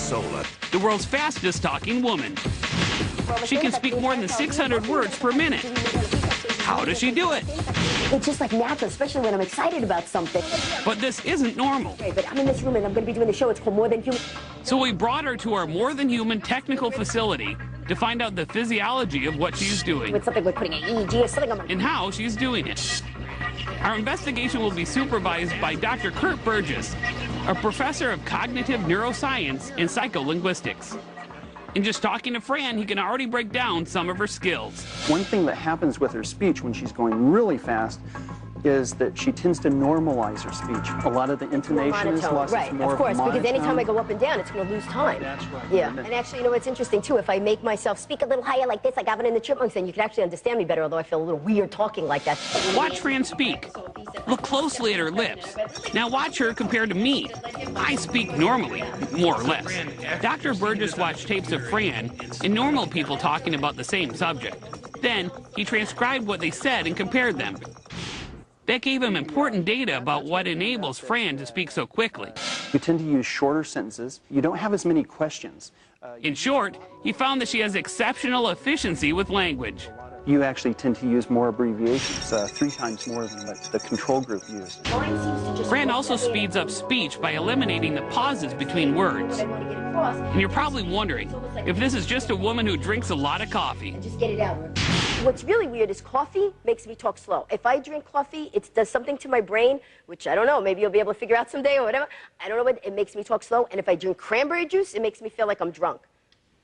Sola, the world's fastest talking woman. She can speak more than 600 words per minute. How does she do it? It's just like natural, especially when I'm excited about something. But this isn't normal. Okay, but I'm in this room and I'm going to be doing the show. It's called More Than Human. So we brought her to our More Than Human technical facility to find out the physiology of what she's doing With something like putting an EEG or something on my... and how she's doing it. Our investigation will be supervised by Dr. Kurt Burgess, a professor of cognitive neuroscience and psycholinguistics. In just talking to Fran, he can already break down some of her skills. One thing that happens with her speech when she's going really fast is that she tends to normalize her speech. A lot of the intonation is lost. Right, more of course, because monotone. anytime I go up and down, it's going to lose time. That's right. Yeah, and actually, you know what's interesting, too? If I make myself speak a little higher like this, like Alvin and the Chipmunks, then you can actually understand me better, although I feel a little weird talking like that. Watch Fran speak. Look closely at her lips. Now watch her compared to me. I speak normally, more or less. Dr. Burgess watched tapes of Fran and normal people talking about the same subject. Then, he transcribed what they said and compared them. That gave him important data about what enables Fran to speak so quickly. You tend to use shorter sentences. You don't have as many questions. In short, he found that she has exceptional efficiency with language. You actually tend to use more abbreviations, 3 times more than what the control group used. Fran also speeds up speech by eliminating the pauses between words. And you're probably wondering if this is just a woman who drinks a lot of coffee. Just get it out. What's really weird is coffee makes me talk slow. If I drink coffee, it does something to my brain, which I don't know, maybe you'll be able to figure out someday or whatever. I don't know what, it makes me talk slow. And if I drink cranberry juice, it makes me feel like I'm drunk.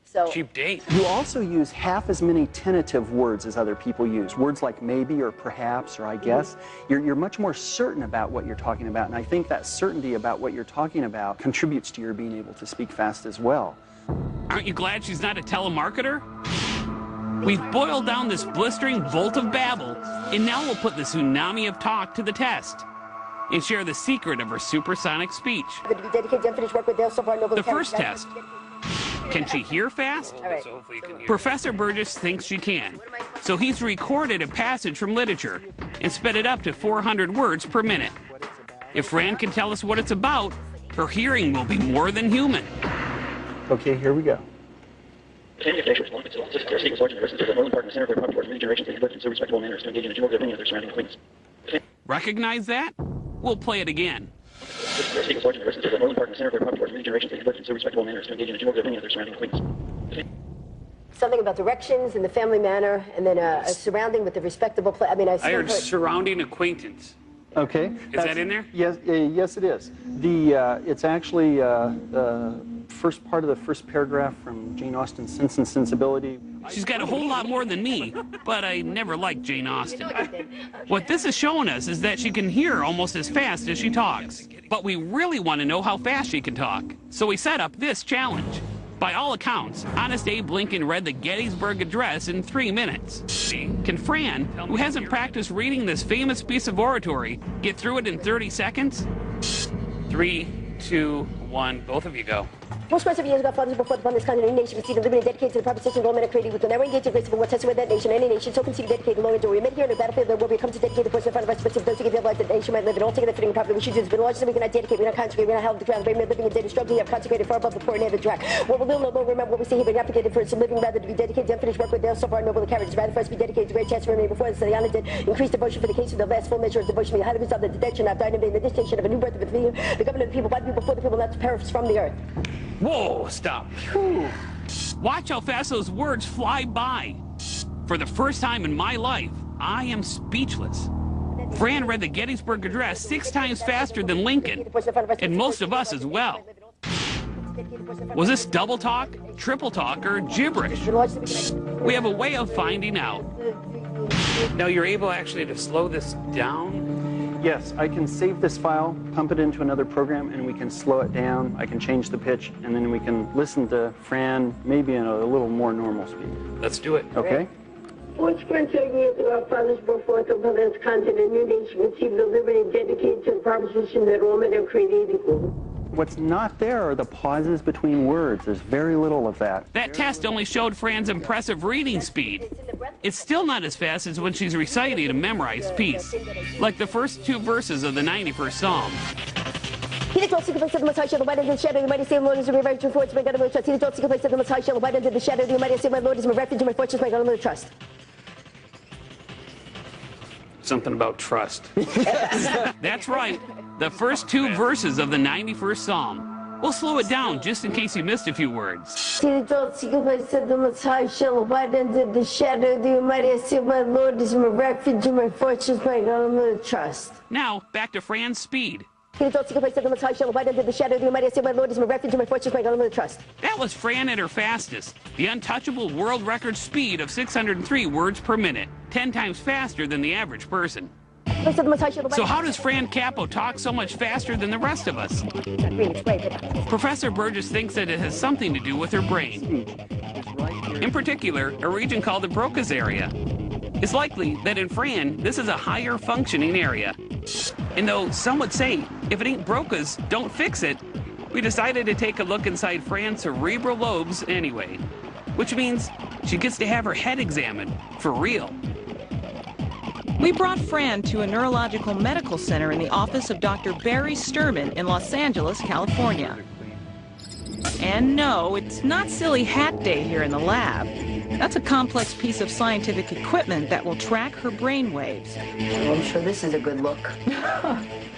So cheap date. You also use half as many tentative words as other people use. Words like maybe or perhaps or I guess. You're much more certain about what you're talking about. And I think that certainty about what you're talking about contributes to your being able to speak fast as well. Aren't you glad she's not a telemarketer? We've boiled down this blistering bolt of babble, and now we'll put the tsunami of talk to the test and share the secret of her supersonic speech. The first test. Can she hear fast? right. Professor Burgess thinks she can, so he's recorded a passage from literature and sped it up to 400 words per minute. If Fran can tell us what it's about, her hearing will be more than human. Okay, here we go. Family of nature is long, but still, their state was large and diverse, the northern part and the center of their property towards many generations they had lived in so respectable manners to engage in a general living of their surrounding acquaintance. Recognize that? We'll play it again. Their state was large and diverse, the northern part and the center of their property towards many generations they had lived in so respectable manners to engage in a general living of their surrounding acquaintance. something about directions and the family manor, and then a surrounding with the respectable place. I mean, I heard surrounding acquaintance. Okay. Is that in there? Yes, yes, it is. It's actually first part of the first paragraph from Jane Austen's Sense and Sensibility. She's got a whole lot more than me, but I never liked Jane Austen. What this is showing us is that she can hear almost as fast as she talks. But we really want to know how fast she can talk. So we set up this challenge. By all accounts, Honest Abe Lincoln read the Gettysburg Address in 3 minutes. Can Fran, who hasn't practiced reading this famous piece of oratory, get through it in 30 seconds? 3, 2, 1, both of you go. Most Christ of years ago, fathers before upon this continent, any nation received and living and dedicated to the proposition of all men are created. We can never engage in grace of what test with that nation, any nation, so conceived, dedicated, long endure. We met here in the battlefield where we come to dedicate the person in front of us, but if those who give their life, that the nation might live, and all together fitting and properly. We should do this, but larger than we cannot dedicate, we cannot consecrate, we cannot held the ground, brave men living and dead, and struggling, have consecrated far above the poor and never dry. What we will no more remember what we say here, being applicated for it, so living rather to be dedicated to unfinished work with their so far noble the carriage, rather for us to be dedicated to great chance for remain before us, so the honor did increase devotion for the case of the last full measure of devotion. We highly resolve the detection of died in vain, the distinction of a new birth of the government of the people, by the people, for the people, not to perish from the earth. Whoa, stop. Whew. Watch how fast those words fly by. For the first time in my life, I am speechless. Fran read the Gettysburg Address 6 times faster than Lincoln, and most of us as well. Was this double talk, triple talk, or gibberish? We have a way of finding out. Now you're able actually to slow this down? Yes, I can save this file, pump it into another program, and we can slow it down. I can change the pitch, and then we can listen to Fran maybe in a little more normal speed. Let's do it. Okay? Once Christ years ago, our fathers brought forth upon this continent, a new nation conceived of liberty and dedicated to the proposition that all men are created equal. What's not there are the pauses between words. There's very little of that. That test only showed Fran's impressive reading speed. It's still not as fast as when she's reciting a memorized piece, like the first 2 verses of the 91st Psalm. He that dwells secret place of the Most High shall abide under the shadow of the Almighty. Say, Lord is my refuge, my fortress, my God, and my trust. He that dwells secret place of the Most High shall abide under the shadow of the Almighty. Say, my Lord is my refuge, my fortress, my God, and my trust. Something about trust. That's right. The first two verses of the 91st Psalm. We'll slow it down just in case you missed a few words. He that dwells secret place of the Most High shall abide under the shadow of the Almighty. I say, my Lord is my refuge, my fortress, my God, and my trust. Now, back to Fran's speed. He that dwells secret place of the Most High shall abide under the shadow of the Almighty. I say, my Lord is my refuge, my fortress, my God, and my trust. That was Fran at her fastest. The untouchable world record speed of 603 words per minute. 10 times faster than the average person. Place of the Most High shall abide. So how does Fran Capo talk so much faster than the rest of us? Not really explained, but Professor Burgess thinks that it has something to do with her brain. In particular, a region called the Broca's area. It's likely that in Fran, this is a higher functioning area. And though some would say, if it ain't Broca's, don't fix it, we decided to take a look inside Fran's cerebral lobes anyway. Which means she gets to have her head examined, for real. We brought Fran to a neurological medical center in the office of Dr. Barry Sturman in Los Angeles, California. And no, it's not Silly Hat Day here in the lab. That's a complex piece of scientific equipment that will track her brain waves. Well, I'm sure this is a good look.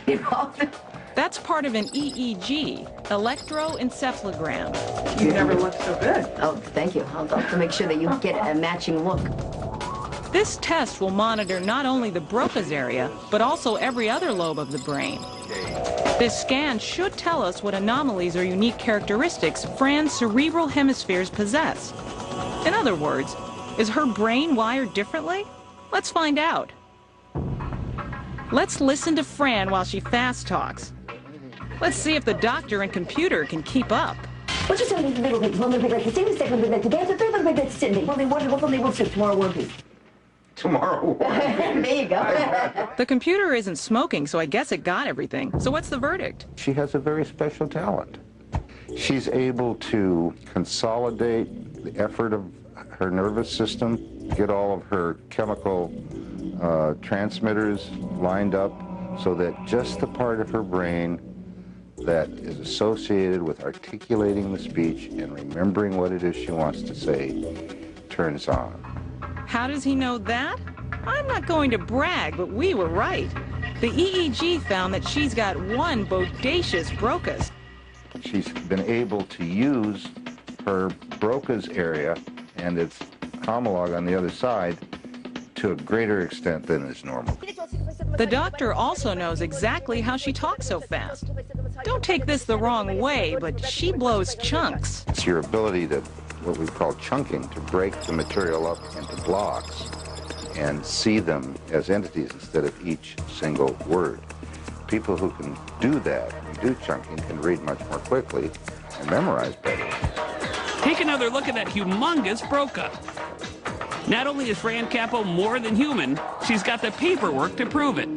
You know? That's part of an EEG, electroencephalogram. You never looked so good. Oh, thank you. I'll have to make sure that you get a matching look. This test will monitor not only the Broca's area, but also every other lobe of the brain. This scan should tell us what anomalies or unique characteristics Fran's cerebral hemispheres possess. In other words, is her brain wired differently? Let's find out. Let's listen to Fran while she fast talks. Let's see if the doctor and computer can keep up. what's your second little bit? One little bit, the second little bit, the dance, the third little bit, Sydney. Well, they wonder what they will say tomorrow, won't be. Tomorrow. There you go. The computer isn't smoking, so I guess it got everything. So what's the verdict? She has a very special talent. She's able to consolidate the effort of her nervous system, get all of her chemical transmitters lined up so that just the part of her brain that is associated with articulating the speech and remembering what it is she wants to say turns on. How does he know that? I'm not going to brag, but we were right. The EEG found that she's got one bodacious Broca's. She's been able to use her Broca's area and its homologue on the other side to a greater extent than is normal. The doctor also knows exactly how she talks so fast. Don't take this the wrong way, but she blows chunks. It's your ability to, what we call chunking, to break the material up into blocks and see them as entities instead of each single word. People who can do that, and do chunking, can read much more quickly and memorize better. Take another look at that humongous Broca. Not only is Fran Capo more than human, she's got the paperwork to prove it.